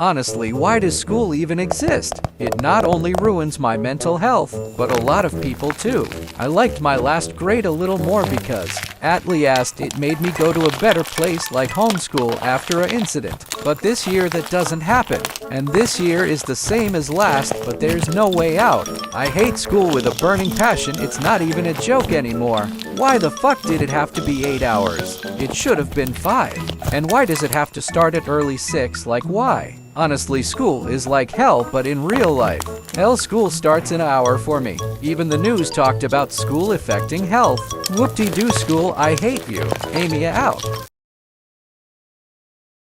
Honestly, why does school even exist? It not only ruins my mental health, but a lot of people too. I liked my last grade a little more because, at least, it made me go to a better place like homeschool after an incident. But this year that doesn't happen. And this year is the same as last, but there's no way out. I hate school with a burning passion. It's not even a joke anymore. Why the fuck did it have to be 8 hours? It should have been 5. And why does it have to start at early 6? Like why? Honestly, school is like hell, but in real life. Hell, school starts in an hour for me. Even the news talked about school affecting health. Whoop-de-doo school, I hate you. Amy out.